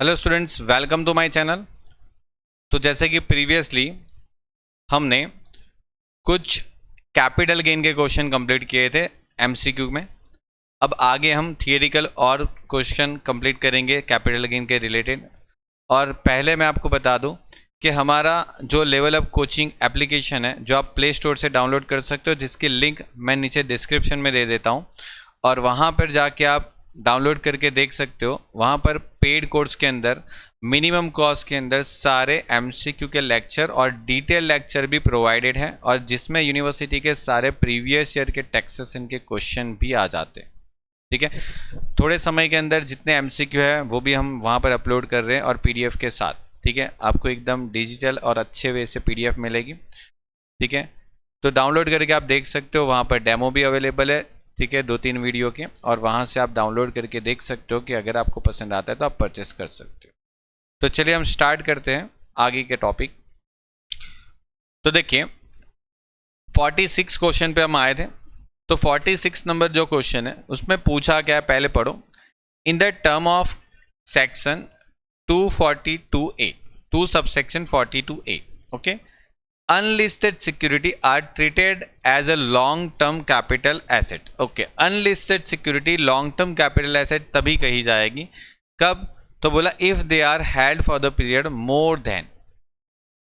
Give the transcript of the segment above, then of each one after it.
Hello students, welcome to my channel. तो जैसे कि प्रीवियसली हमने कुछ कैपिटल गेन के क्वेश्चन कंप्लीट किए थे एमसीक्यू में। अब आगे हम थियरिकल और क्वेश्चन कंप्लीट करेंगे कैपिटल गेन के रिलेटेड। और पहले मैं आपको बता दूं कि हमारा जो लेवल अप कोचिंग एप्लीकेशन है, जो आप प्ले स्टोर से डाउनलोड कर सकते हो, जिसकी लिंक मैं नीचे डिस्क्रिप्शन में दे देता हूं, और वहां पर जाके आप डाउनलोड करके देख सकते हो। वहाँ पर पेड कोर्स के अंदर मिनिमम कॉस्ट के अंदर सारे एमसीक्यू के लेक्चर और डिटेल लेक्चर भी प्रोवाइडेड है, और जिसमें यूनिवर्सिटी के सारे प्रीवियस ईयर के टैक्सेशन के क्वेश्चन भी आ जाते हैं। ठीक है, थोड़े समय के अंदर जितने एमसीक्यू है वो भी हम वहाँ पर अपलोड कर रहे हैं, और पीडीएफ के साथ। ठीक है, आपको एकदम डिजिटल और अच्छे वे से पीडीएफ मिलेगी। ठीक है, तो डाउनलोड करके आप देख सकते हो। वहाँ पर डेमो भी अवेलेबल है, ठीक है, 2-3 वीडियो के, और वहाँ से आप डाउनलोड करके देख सकते हो कि अगर आपको पसंद आता है तो आप परचेस कर सकते हो। तो चलिए हम स्टार्ट करते हैं आगे के टॉपिक। तो देखिए 46 क्वेश्चन पे हम आए थे। तो 46 नंबर जो क्वेश्चन है उसमें पूछा क्या है, पहले पढ़ो। In the term of section 242A, 2 subsection 42A, okay, unlisted security are treated as a long term capital asset. Okay, unlisted security long term capital asset तभी कही जाएगी, कब? तो बोला if they are held for the period more than,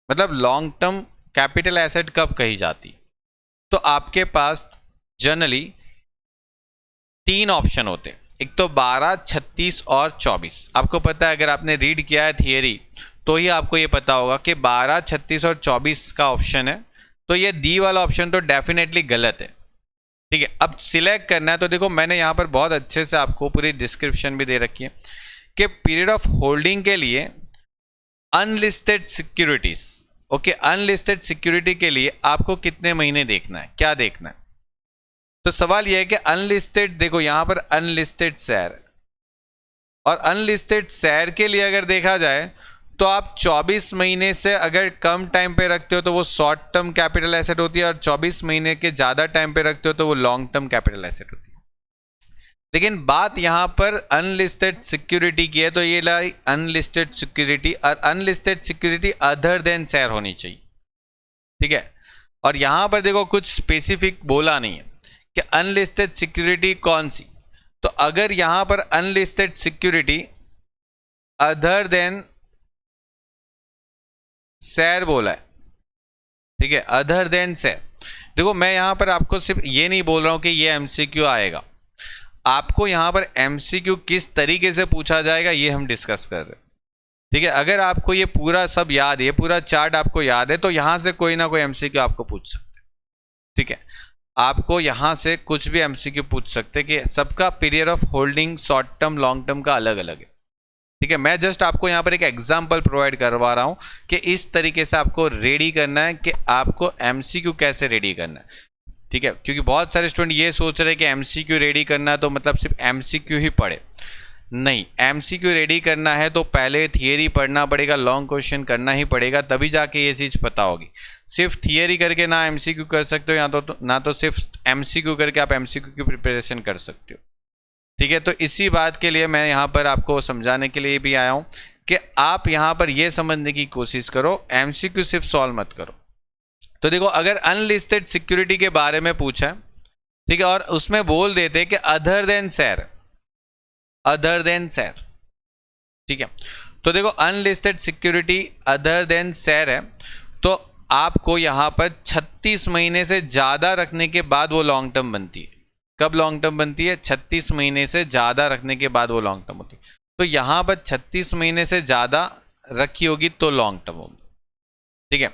मतलब long term capital asset कब कही जाती। तो आपके पास जनरली 3 ऑप्शन होते, एक तो 12, 36 और 24। आपको पता है, अगर आपने रीड किया है थियरी तो ही आपको ये पता होगा कि 12, 36 और 24 का ऑप्शन है। तो ये डी वाला ऑप्शन तो डेफिनेटली गलत है। ठीक है, अब सिलेक्ट करना है। तो देखो मैंने यहाँ पर बहुत अच्छे से आपको पूरी डिस्क्रिप्शन भी दे रखी है कि पीरियड ऑफ होल्डिंग के लिए unlisted securities, okay, unlisted security के लिए आपको कितने महीने देखना है, क्या देखना है। तो सवाल यह है कि अनलिस्टेड, देखो यहाँ पर अनलिस्टेड शेयर, और अनलिस्टेड शेयर के लिए अगर देखा जाए तो आप 24 महीने से अगर कम टाइम पे रखते हो तो वो शॉर्ट टर्म कैपिटल एसेट होती है, और 24 महीने के ज़्यादा टाइम पे रखते हो तो वो लॉन्ग टर्म कैपिटल एसेट होती है। लेकिन बात यहाँ पर अनलिस्टेड सिक्योरिटी की है, तो ये लाई अनलिस्टेड सिक्योरिटी, और unlisted security other than share होनी चाहिए। ठीक है, और यहाँ पर देखो कुछ स्पेसिफिक बोला नहीं है कि अनलिस्टेड सिक्योरिटी कौन सी। तो अगर यहाँ पर unlisted security other than share बोला है, ठीक है, अदर देन शेयर। देखो मैं यहां पर आपको सिर्फ ये नहीं बोल रहा हूं कि ये एमसीक्यू आएगा, आपको यहां पर एमसीक्यू किस तरीके से पूछा जाएगा ये हम डिस्कस कर रहे हैं। ठीक है, अगर आपको ये पूरा सब याद है, पूरा चार्ट आपको याद है, तो यहां से कोई ना कोई एमसीक्यू आपको पूछ सकते हैं। ठीक है, आपको यहां से कुछ भी एमसीक्यू पूछ सकते हैं कि सबका period of holding short term long term का अलग अलग है। ठीक है, मैं जस्ट आपको यहाँ पर एक एग्जांपल प्रोवाइड करवा रहा हूँ कि इस तरीके से आपको रेडी करना है कि आपको एमसीक्यू कैसे रेडी करना है। ठीक है, क्योंकि बहुत सारे स्टूडेंट ये सोच रहे हैं कि एमसीक्यू रेडी करना है तो मतलब सिर्फ एमसीक्यू ही पढ़े। नहीं, एमसीक्यू रेडी करना है तो पहले थियरी पढ़ना पड़ेगा, लॉन्ग क्वेश्चन करना ही पड़ेगा, तभी जाके ये चीज़ पता होगी। सिर्फ थियरी करके ना एमसीक्यू कर सकते हो, ना तो सिर्फ एमसीक्यू करके आप एमसीक्यू की प्रिपरेशन कर सकते हो। ठीक है, तो इसी बात के लिए मैं यहाँ पर आपको समझाने के लिए भी आया हूँ कि आप यहाँ पर ये समझने की कोशिश करो, एमसीक्यू सिर्फ सॉल्व मत करो। तो देखो अगर अनलिस्टेड सिक्योरिटी के बारे में पूछा है, ठीक है, और उसमें बोल देते कि other than share, other than share. ठीक है, तो देखो unlisted security other than share है, तो आपको यहाँ पर 36 महीने से ज़्यादा रखने के बाद वो लॉन्ग टर्म बनती है। कब लॉन्ग टर्म बनती है? 36 महीने से ज़्यादा रखने के बाद वो लॉन्ग टर्म होती है। तो यहाँ पर 36 महीने से ज़्यादा रखी होगी तो लॉन्ग टर्म होगी। ठीक है,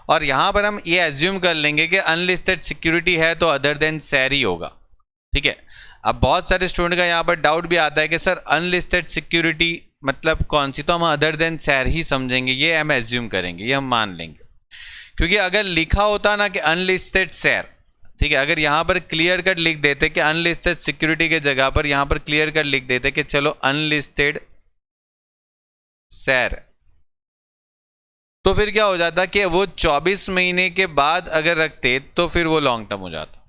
और यहाँ पर हम ये एज्यूम कर लेंगे कि अनलिस्टेड सिक्योरिटी है तो अदर देन शेयर ही होगा। ठीक है, अब बहुत सारे स्टूडेंट का यहाँ पर डाउट भी आता है कि सर अनलिस्टेड सिक्योरिटी मतलब कौन सी, तो हम अदर देन शेयर ही समझेंगे, ये हम एज्यूम करेंगे, ये हम मान लेंगे। क्योंकि अगर लिखा होता ना कि अनलिस्टेड शेयर, ठीक है, अगर यहाँ पर क्लियर कट लिख देते कि अनलिस्टेड सिक्योरिटी के जगह पर यहाँ पर क्लियर कट लिख देते कि चलो अनलिस्टेड शेयर, तो फिर क्या हो जाता कि वो 24 महीने के बाद अगर रखते तो फिर वो लॉन्ग टर्म हो जाता।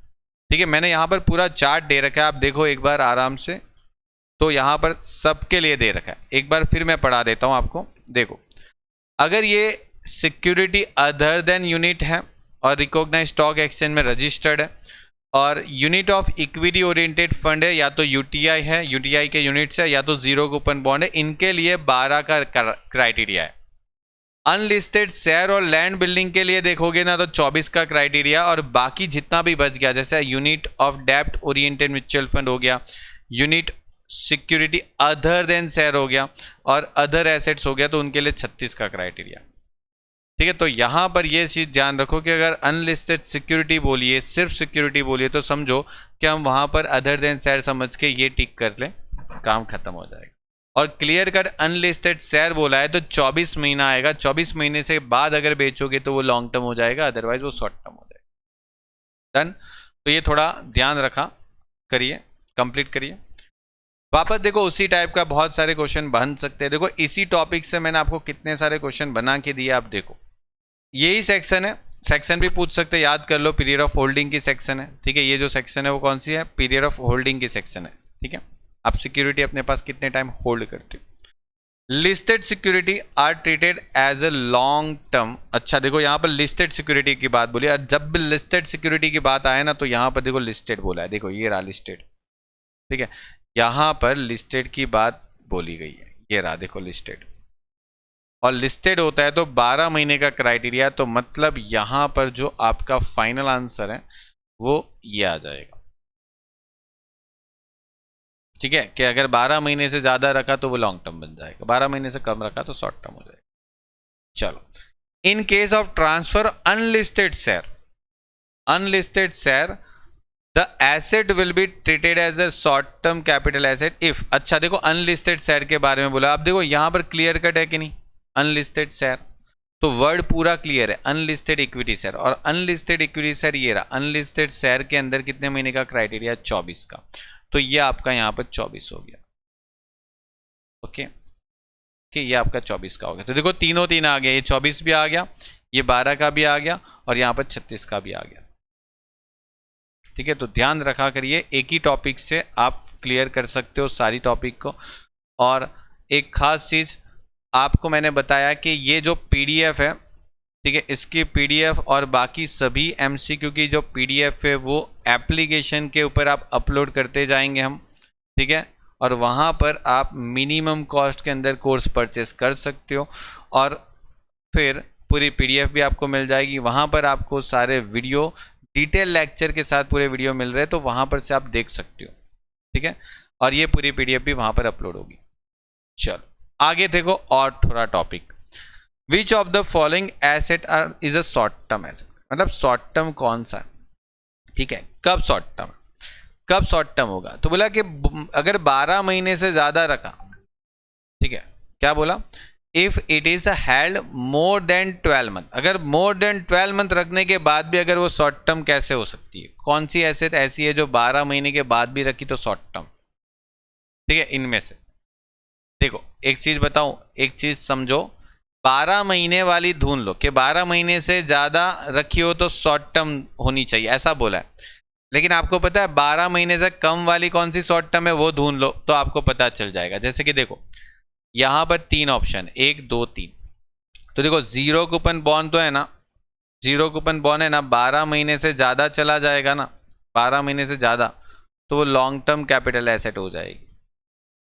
ठीक है, मैंने यहाँ पर पूरा चार्ट दे रखा है, आप देखो एक बार आराम से। तो यहाँ पर सबके लिए दे रखा है। एक बार फिर मैं पढ़ा देता हूँ आपको। देखो, अगर ये सिक्योरिटी अदर देन यूनिट है और रिकॉग्नाइज स्टॉक एक्सचेंज में रजिस्टर्ड है और unit of equity oriented fund है, या तो यूटीआई है, यूटीआई के यूनिट्स है, या तो जीरो कूपन बॉन्ड है, इनके लिए 12 का क्राइटेरिया है। अनलिस्टेड शेयर और लैंड बिल्डिंग के लिए देखोगे ना तो 24 का क्राइटेरिया, और बाकी जितना भी बच गया जैसे यूनिट ऑफ डेप्ट ओरिएंटेड म्यूचुअल फंड हो गया, unit security other than share हो गया और अदर एसेट्स हो गया, तो उनके लिए 36 का क्राइटेरिया। ठीक है, तो यहां पर ये चीज ध्यान रखो कि अगर अनलिस्टेड सिक्योरिटी बोलिए, सिर्फ सिक्योरिटी बोलिए, तो समझो कि हम वहां पर अदर देन शेयर समझ के ये टिक कर लें, काम खत्म हो जाएगा। और क्लियर कट अनलिस्टेड शेयर बोला है तो 24 महीना आएगा, 24 महीने से बाद अगर बेचोगे तो वो लॉन्ग टर्म हो जाएगा, अदरवाइज वो शॉर्ट टर्म हो जाएगा। डन, तो ये थोड़ा ध्यान रखा करिए, कंप्लीट करिए। वापस देखो, उसी टाइप का बहुत सारे क्वेश्चन बन सकते हैं। देखो, इसी टॉपिक से मैंने आपको कितने सारे क्वेश्चन बना के दिए, आप देखो यही सेक्शन है, सेक्शन भी पूछ सकते हैं, याद कर लो, पीरियड ऑफ होल्डिंग की सेक्शन है। ठीक है, ये जो सेक्शन है वो कौन सी है, पीरियड ऑफ होल्डिंग की सेक्शन है। ठीक है, आप सिक्योरिटी अपने पास कितने टाइम होल्ड करते हो। Listed security are treated as a long term. अच्छा देखो, यहाँ पर लिस्टेड सिक्योरिटी की बात बोली, और जब भी लिस्टेड सिक्योरिटी की बात आए ना तो यहाँ पर देखो लिस्टेड बोला है, देखो ये रहा लिस्टेड। ठीक है, यहाँ पर लिस्टेड की बात बोली गई है, ये रहा देखो लिस्टेड, और लिस्टेड होता है तो 12 महीने का क्राइटेरिया, तो मतलब यहां पर जो आपका फाइनल आंसर है वो ये आ जाएगा। ठीक है, कि अगर 12 महीने से ज्यादा रखा तो वो लॉन्ग टर्म बन जाएगा, 12 महीने से कम रखा तो शॉर्ट टर्म हो जाएगा। चलो, in case of transfer unlisted share, unlisted share the asset will be treated as a short term capital asset if. अच्छा देखो, अनलिस्टेड शेयर के बारे में बोला, आप देखो यहां पर क्लियर कट है कि नहीं, अनलिस्टेड शेयर, तो वर्ड पूरा क्लियर है, अनलिस्टेड इक्विटी शेयर, और अनलिस्टेड इक्विटी शेयर ये रहा। अनलिस्टेड शेयर के अंदर कितने महीने का क्राइटेरिया, 24 का, तो ये आपका यहाँ पर 24 हो गया। ओके, कि ये आपका 24 का हो गया। तो देखो तीनों तीन आ गया, ये 24 भी आ गया, ये 12 का भी आ गया, और यहाँ पर 36 का भी आ गया। ठीक है, तो ध्यान रखा करिए, एक ही टॉपिक से आप क्लियर कर सकते हो सारी टॉपिक को। और एक खास चीज आपको मैंने बताया कि ये जो पीडीएफ है, ठीक है, इसकी पीडीएफ और बाकी सभी एमसीक्यू की जो पीडीएफ है वो एप्लीकेशन के ऊपर आप अपलोड करते जाएंगे हम। ठीक है, और वहाँ पर आप मिनिमम कॉस्ट के अंदर कोर्स परचेस कर सकते हो, और फिर पूरी पीडीएफ भी आपको मिल जाएगी। वहाँ पर आपको सारे वीडियो डिटेल लेक्चर के साथ पूरे वीडियो मिल रहे हैं, तो वहाँ पर से आप देख सकते हो। ठीक है, और ये पूरी पीडीएफ भी वहाँ पर अपलोड होगी। चलो आगे देखो, और थोड़ा topic, which of the following asset are is a short term asset, मतलब शॉर्ट टर्म कौन सा है। ठीक है, कब शॉर्ट टर्म, कब शॉर्ट टर्म होगा, तो बोला कि अगर 12 महीने से ज्यादा रखा। ठीक है, क्या बोला, if it is held more than 12 month, अगर मोर देन 12 मंथ रखने के बाद भी अगर वो शॉर्ट टर्म कैसे हो सकती है, कौन सी एसेट ऐसी है जो 12 महीने के बाद भी रखी तो शॉर्ट टर्म। ठीक है, इनमें से देखो एक चीज बताऊं, एक चीज समझो, 12 महीने वाली ढूंढ लो कि 12 महीने से ज्यादा रखी हो तो शॉर्ट टर्म होनी चाहिए, ऐसा बोला है। लेकिन आपको पता है 12 महीने से कम वाली कौन सी शॉर्ट टर्म है, वो ढूंढ लो तो आपको पता चल जाएगा। जैसे कि देखो यहां पर 3 ऑप्शन, 1 2 3, तो देखो जीरो कूपन बॉन्ड तो है ना, जीरो कूपन बॉन्ड है ना, 12 महीने से ज्यादा चला जाएगा ना, 12 महीने से ज्यादा, तो वो लॉन्ग टर्म कैपिटल एसेट हो जाएगी।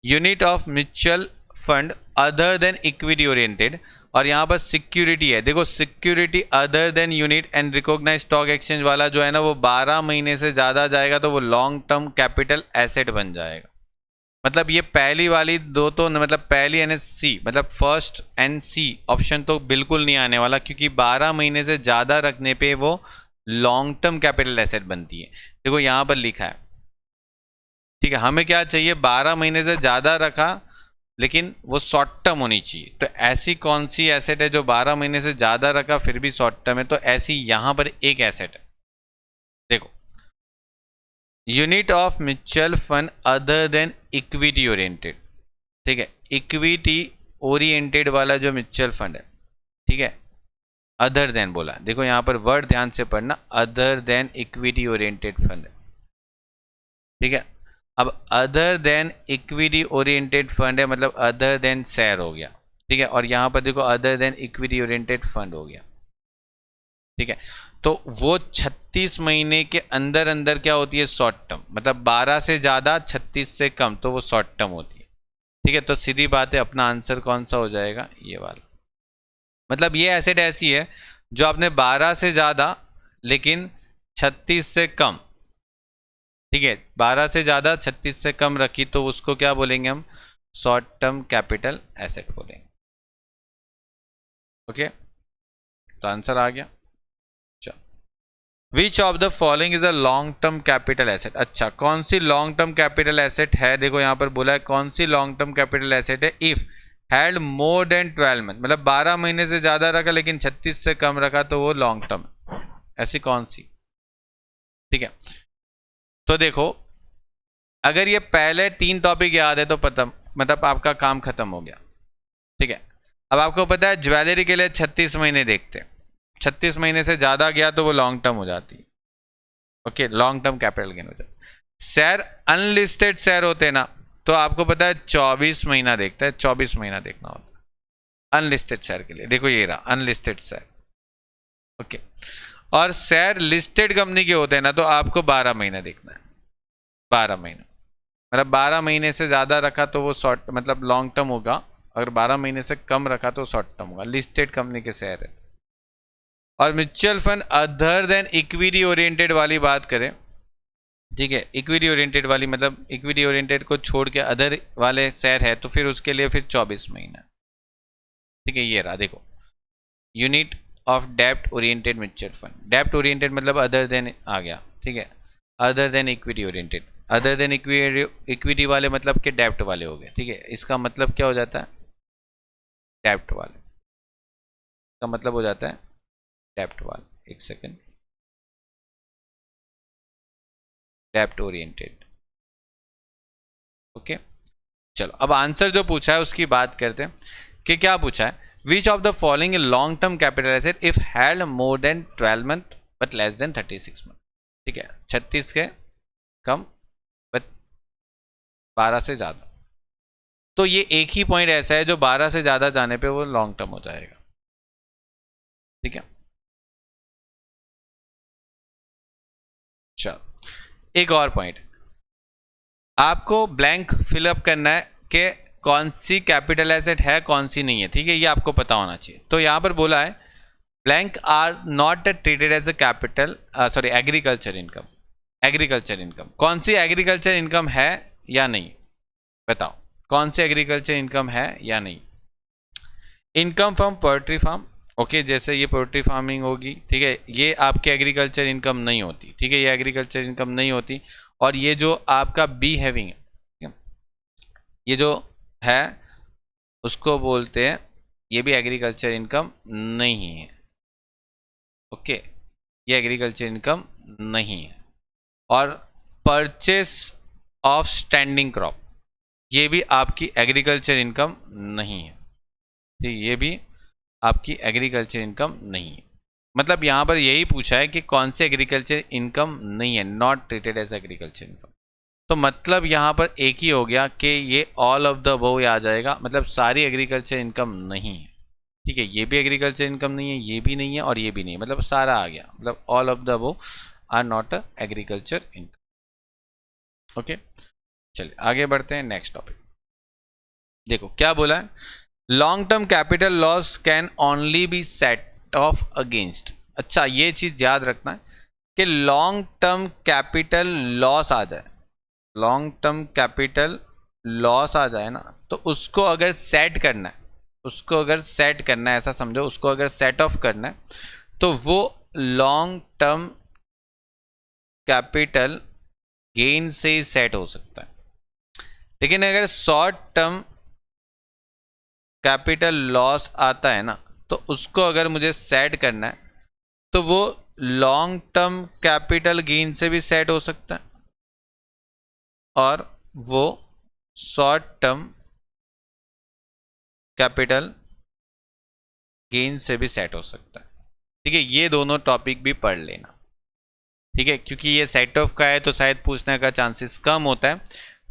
Unit of mutual fund other than equity oriented, और यहाँ पर सिक्योरिटी है, देखो security other than unit and recognise stock exchange वाला जो है ना, वो 12 महीने से ज़्यादा जाएगा तो वो लॉन्ग टर्म कैपिटल एसेट बन जाएगा। मतलब ये पहली वाली दो तो मतलब पहली एन सी, मतलब फर्स्ट एंड सी ऑप्शन तो बिल्कुल नहीं आने वाला, क्योंकि 12 महीने से ज़्यादा रखने पे वो लॉन्ग टर्म कैपिटल एसेट बनती है। देखो यहाँ पर लिखा है, ठीक है, हमें क्या चाहिए, 12 महीने से ज़्यादा रखा लेकिन वो शॉर्ट टर्म होनी चाहिए। तो ऐसी कौन सी एसेट है जो 12 महीने से ज़्यादा रखा फिर भी शॉर्ट टर्म है, तो ऐसी यहाँ पर एक एसेट है, देखो unit of mutual fund other than equity oriented. ठीक है, इक्विटी ओरिएंटेड वाला जो म्यूचुअल फंड है, ठीक है, अदर देन बोला, देखो यहाँ पर वर्ड ध्यान से पढ़ना, other than equity oriented fund है। ठीक है, अब other than equity oriented fund है, मतलब अदर देन शेयर हो गया, ठीक है। और यहाँ पर देखो other than equity oriented fund हो गया, ठीक है। तो वो 36 महीने के अंदर अंदर क्या होती है, शॉर्ट टर्म, मतलब 12 से ज़्यादा 36 से कम तो वो शॉर्ट टर्म होती है, ठीक है। तो सीधी बात है, अपना आंसर कौन सा हो जाएगा, ये वाला। मतलब ये एसेट ऐसी है जो आपने 12 से ज़्यादा लेकिन 36 से कम, ठीक है, 12 से ज़्यादा 36 से कम रखी तो उसको क्या बोलेंगे हम, शॉर्ट टर्म कैपिटल एसेट बोलेंगे। ओके, तो आंसर आ गया। विच of the following is a long term capital asset. अच्छा, कौन सी लॉन्ग टर्म कैपिटल एसेट है, देखो यहाँ पर बोला है कौन सी लॉन्ग टर्म कैपिटल एसेट है। If had more than 12 month, मतलब 12 महीने से ज्यादा रखा लेकिन 36 से कम रखा तो वो लॉन्ग टर्म है। ऐसी कौन सी, ठीक है। तो देखो अगर ये पहले 3 टॉपिक याद है तो पता, मतलब आपका काम खत्म हो गया, ठीक है। अब आपको पता है ज्वेलरी के लिए 36 महीने देखते हैं, 36 महीने से ज्यादा गया तो वो लॉन्ग टर्म हो जाती है। Okay, long term capital gain हो जाता है। शेयर अनलिस्टेड शेयर होते हैं ना, तो आपको पता है 24 महीना देखता है, 24 महीना देखना होता है अनलिस्टेड शेयर के लिए। देखो ये रहा अनलिस्टेड शेयर, ओके। और शेयर लिस्टेड कंपनी के होते हैं ना, तो आपको 12 महीना देखना है, 12 महीना, मतलब 12 महीने से ज्यादा रखा तो वो शॉर्ट, मतलब लॉन्ग टर्म होगा। अगर 12 महीने से कम रखा तो शॉर्ट टर्म होगा, लिस्टेड कंपनी के शेयर है। और mutual fund other than equity oriented वाली बात करें, ठीक है, इक्विटी ओरिएंटेड वाली, मतलब इक्विटी ओरिएंटेड को छोड़ के अदर वाले शेयर है तो फिर उसके लिए फिर 24 महीना, ठीक है। ये रहा देखो, यूनिट ऑफ डेप्ट ओरिएंटेड म्यूचुअल फंड, डेप्ट ओरिएंटेड मतलब अदर देन आ गया, ठीक है। Other than equity oriented, other than equity वाले मतलब के डेप्ट वाले हो गए, ठीक है। इसका मतलब क्या हो जाता है, डेप्ट वाले का मतलब हो जाता है डेप्ट वाले। एक सेकेंड, डेप्ट ओरिएंटेड, ओके। चलो अब आंसर जो पूछा है उसकी बात करते हैं कि क्या पूछा है। विच of the following long term capital asset if had more than 12 month but less than 36 month, ठीक है। 36 के कम बट 12 से ज्यादा, तो ये एक ही पॉइंट ऐसा है जो 12 से ज्यादा जाने पे वो लॉन्ग टर्म हो जाएगा, ठीक है। चलो एक और पॉइंट, आपको ब्लैंक फिलअप करना है कि कौन सी कैपिटल एसेट है कौन सी नहीं है, ठीक है। ये आपको पता होना चाहिए। तो यहां पर बोला है blank are not treated as a capital, sorry agriculture income. Agriculture income कौन सी एग्रीकल्चर इनकम है या नहीं, बताओ कौन सी एग्रीकल्चर इनकम है या नहीं। Income from poultry farm, okay, जैसे ये पोल्ट्री फार्मिंग होगी, ठीक है, ये आपके एग्रीकल्चर इनकम नहीं होती, ठीक है, ये एग्रीकल्चर इनकम नहीं होती। और ये जो आपका बी हैविंग है, ठीक है, ये जो है उसको बोलते हैं, ये भी एग्रीकल्चर इनकम नहीं है, ओके, ये एग्रीकल्चर इनकम नहीं है। और परचेस ऑफ स्टैंडिंग क्रॉप, ये भी आपकी एग्रीकल्चर इनकम नहीं है, ठीक, ये भी आपकी एग्रीकल्चर इनकम नहीं है। मतलब यहाँ पर यही पूछा है कि कौन सी एग्रीकल्चर इनकम नहीं है, not treated as agriculture income. तो मतलब यहाँ पर एक ही हो गया कि ये ऑल ऑफ द अबव आ जाएगा, मतलब सारी एग्रीकल्चर इनकम नहीं है, ठीक है। ये भी एग्रीकल्चर इनकम नहीं है, ये भी नहीं है और ये भी नहीं है, मतलब सारा आ गया, मतलब all of the above are not a agriculture income. Okay, चलिए आगे बढ़ते हैं नेक्स्ट टॉपिक। देखो क्या बोला है, long term capital loss can only be set off against. अच्छा, ये चीज याद रखना है कि लॉन्ग टर्म कैपिटल लॉस आ जाए, लॉन्ग टर्म कैपिटल लॉस आ जाए ना, तो उसको अगर सेट करना है, उसको अगर सेट करना है, ऐसा समझो, उसको अगर सेट ऑफ करना है तो वो लॉन्ग टर्म कैपिटल गेन से ही सेट हो सकता है। लेकिन अगर शॉर्ट टर्म कैपिटल लॉस आता है ना, तो उसको अगर मुझे सेट करना है तो वो लॉन्ग टर्म कैपिटल गेन से भी सेट हो सकता है और वो शॉर्ट टर्म कैपिटल गेन से भी सेट हो सकता है, ठीक है। ये दोनों टॉपिक भी पढ़ लेना, ठीक है, क्योंकि ये सेट ऑफ का है तो शायद पूछने का चांसेस कम होता है,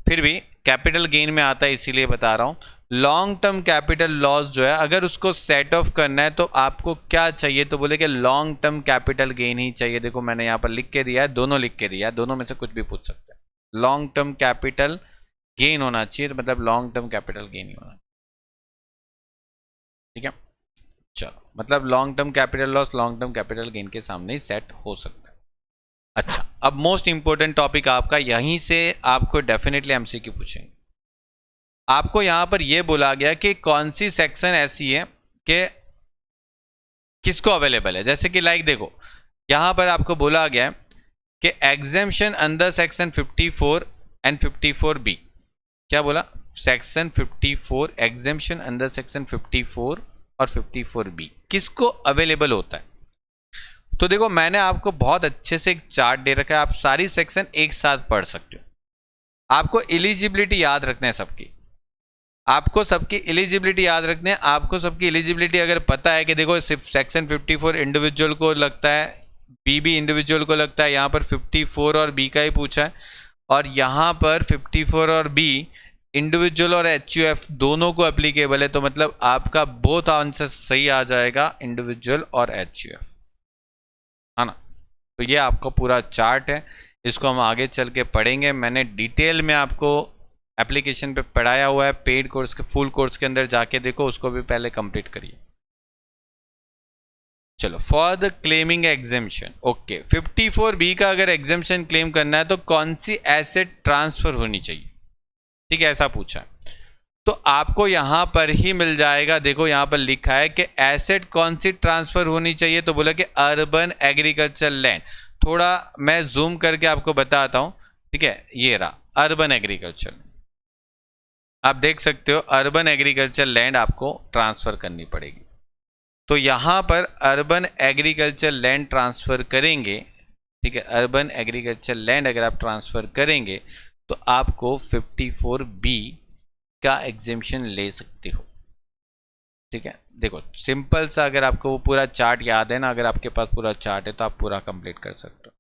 फिर भी कैपिटल गेन में आता है इसीलिए बता रहा हूँ। लॉन्ग टर्म कैपिटल लॉस जो है अगर उसको सेट ऑफ करना है तो आपको क्या चाहिए, तो बोले कि लॉन्ग टर्म कैपिटल गेन ही चाहिए। देखो मैंने यहाँ पर लिख के दिया है, दोनों लिख के दिया है, दोनों में से कुछ भी पूछ सकते हैं। लॉन्ग टर्म कैपिटल गेन होना चाहिए, तो मतलब लॉन्ग टर्म कैपिटल गेन ही होना, ठीक है। चलो, मतलब long term capital loss long term capital gain के सामने ही सेट हो सकता है। अच्छा, अब मोस्ट इंपॉर्टेंट टॉपिक आपका, यहीं से आपको डेफिनेटली एमसीक्यू पूछेंगे। आपको यहां पर यह बोला गया कि कौन सी सेक्शन ऐसी है कि किसको अवेलेबल है। जैसे कि लाइक देखो यहां पर आपको बोला गया है कि exemption under section 54 and 54B। क्या बोला? सेक्शन 54 एग्जेम्पशन अंडर सेक्शन 54 और 54B किसको अवेलेबल होता है। तो देखो मैंने आपको बहुत अच्छे से एक चार्ट दे रखा है, आप सारी सेक्शन एक साथ पढ़ सकते हो। आपको एलिजिबिलिटी याद रखना है सबकी, आपको सबकी एलिजिबिलिटी याद रखनी है। आपको सबकी एलिजिबिलिटी अगर पता है कि देखो सिर्फ सेक्शन 54 इंडिविजुअल को लगता है, बी भी इंडिविजुअल को लगता है, यहाँ पर 54 और बी का ही पूछा है, और यहाँ पर 54 और बी इंडिविजुअल और HUF दोनों को एप्लीकेबल है, तो मतलब आपका बोथ आंसर सही आ जाएगा, इंडिविजुअल और HUF, है ना। तो ये आपका पूरा चार्ट है, इसको हम आगे चल के पढ़ेंगे। मैंने डिटेल में आपको एप्लीकेशन पे पढ़ाया हुआ है, पेड कोर्स के फुल कोर्स के अंदर जाके देखो, उसको भी पहले कंप्लीट करिए। चलो, for the claiming exemption, okay 54B का अगर एग्जेम्पशन क्लेम करना है तो कौन सी एसेट ट्रांसफर होनी चाहिए, ठीक है, ऐसा पूछा है। तो आपको यहां पर ही मिल जाएगा, देखो यहां पर लिखा है कि एसेट कौन सी ट्रांसफर होनी चाहिए, तो बोला कि अर्बन एग्रीकल्चर लैंड। थोड़ा मैं जूम करके आपको बताता हूं, ठीक है, ये रहा अर्बन एग्रीकल्चर, आप देख सकते हो अर्बन एग्रीकल्चर लैंड आपको ट्रांसफर करनी पड़ेगी। तो यहां पर अर्बन एग्रीकल्चर लैंड ट्रांसफर करेंगे, ठीक है, अर्बन एग्रीकल्चर लैंड अगर आप ट्रांसफर करेंगे तो आपको 54B का एग्जेम्पशन ले सकते हो, ठीक है। देखो सिंपल सा, अगर आपको वो पूरा चार्ट याद है ना, अगर आपके पास पूरा चार्ट है तो आप पूरा कंप्लीट कर सकते हो।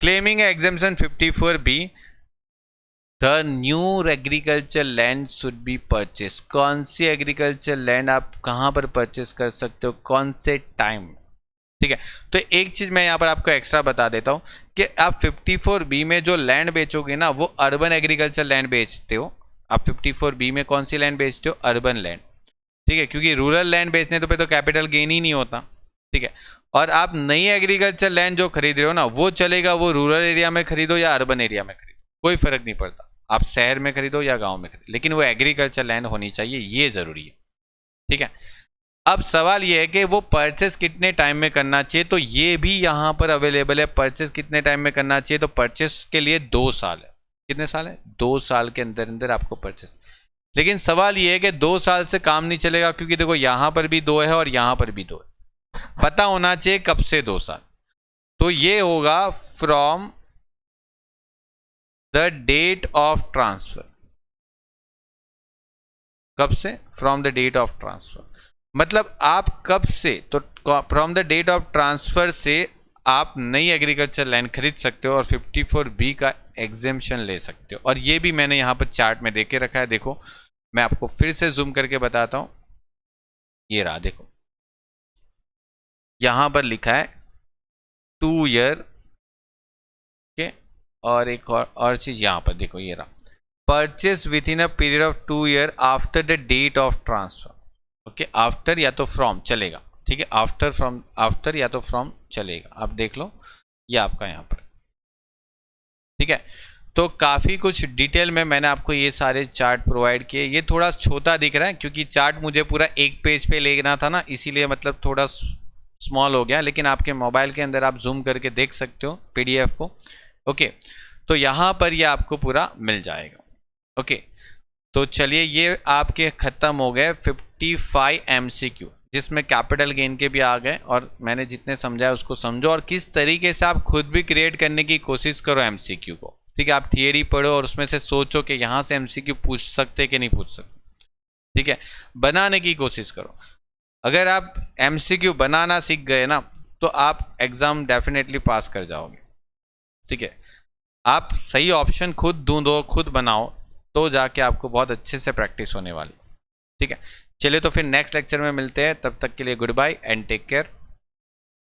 Claiming exemption 54B, the new agriculture land should be purchase. कौन सी एग्रीकल्चर लैंड आप कहाँ पर परचेस कर सकते हो, कौन से टाइम, ठीक है। तो एक चीज मैं यहाँ पर आपको एक्स्ट्रा बता देता हूँ कि आप 54B में जो लैंड बेचोगे ना, वो अर्बन एग्रीकल्चर लैंड बेचते हो। आप 54B में कौन सी लैंड बेचते हो? अर्बन लैंड, ठीक है, क्योंकि रूरल लैंड बेचने पे तो कैपिटल गेन ही नहीं होता, ठीक है। और आप नई एग्रीकल्चर लैंड जो खरीद रहे हो ना, वो चलेगा, वो रूरल एरिया में खरीदो या अर्बन एरिया में खरीदो, कोई फर्क नहीं पड़ता, आप शहर में खरीदो या गांव में खरीदो, लेकिन वो एग्रीकल्चर लैंड होनी चाहिए, ये जरूरी है, ठीक है। अब सवाल ये है कि वो परचेस कितने टाइम में करना चाहिए, तो ये भी यहां पर अवेलेबल है। परचेस कितने टाइम में करना चाहिए, तो परचेस के लिए 2 साल है। कितने साल है? 2 साल के अंदर अंदर आपको परचेस। लेकिन सवाल ये है कि 2 साल से काम नहीं चलेगा, क्योंकि देखो यहां पर भी 2 है और यहां पर भी 2 है। पता होना चाहिए कब से 2 साल, तो ये होगा from the date of transfer. कब से? From the date of transfer, मतलब आप कब से, तो from the date of transfer से आप नई एग्रीकल्चर लैंड खरीद सकते हो और 54B का एग्जेम्पशन ले सकते हो। और ये भी मैंने यहाँ पर चार्ट में देके रखा है, देखो मैं आपको फिर से जूम करके बताता हूँ, ये रहा, देखो यहाँ पर लिखा है 2 ईयर के, और एक और चीज यहाँ पर देखो, ये रहा purchase within a period of 2 year after the date of transfer. Okay, after या तो फ्रॉम चलेगा, ठीक है, आफ्टर फ्रॉम, आफ्टर या तो फ्रॉम चलेगा। आप देख लो ये आपका यहाँ पर, ठीक है। तो काफ़ी कुछ डिटेल में मैंने आपको ये सारे चार्ट प्रोवाइड किए। ये थोड़ा छोटा दिख रहा है क्योंकि चार्ट मुझे पूरा एक पेज पे लेना था ना, इसीलिए मतलब थोड़ा स्मॉल हो गया, लेकिन आपके मोबाइल के अंदर आप जूम करके देख सकते हो PDF को। ओके, तो यहाँ पर ये आपको पूरा मिल जाएगा। ओके, तो चलिए ये आपके ख़त्म हो गए 55 MCQ, जिसमें कैपिटल गेन के भी आ गए, और मैंने जितने समझाया उसको समझो, और किस तरीके से आप खुद भी क्रिएट करने की कोशिश करो MCQ को, ठीक है। आप थियरी पढ़ो और उसमें से सोचो कि यहाँ से MCQ पूछ सकते कि नहीं पूछ सकते, ठीक है, बनाने की कोशिश करो। अगर आप MCQ बनाना सीख गए ना, तो आप एग्ज़ाम डेफिनेटली पास कर जाओगे। ठीक है, आप सही ऑप्शन खुद ढूंढो, खुद बनाओ, तो जाके आपको बहुत अच्छे से प्रैक्टिस होने वाली। ठीक है, चलिए तो फिर नेक्स्ट लेक्चर में मिलते हैं, तब तक के लिए good bye and take care.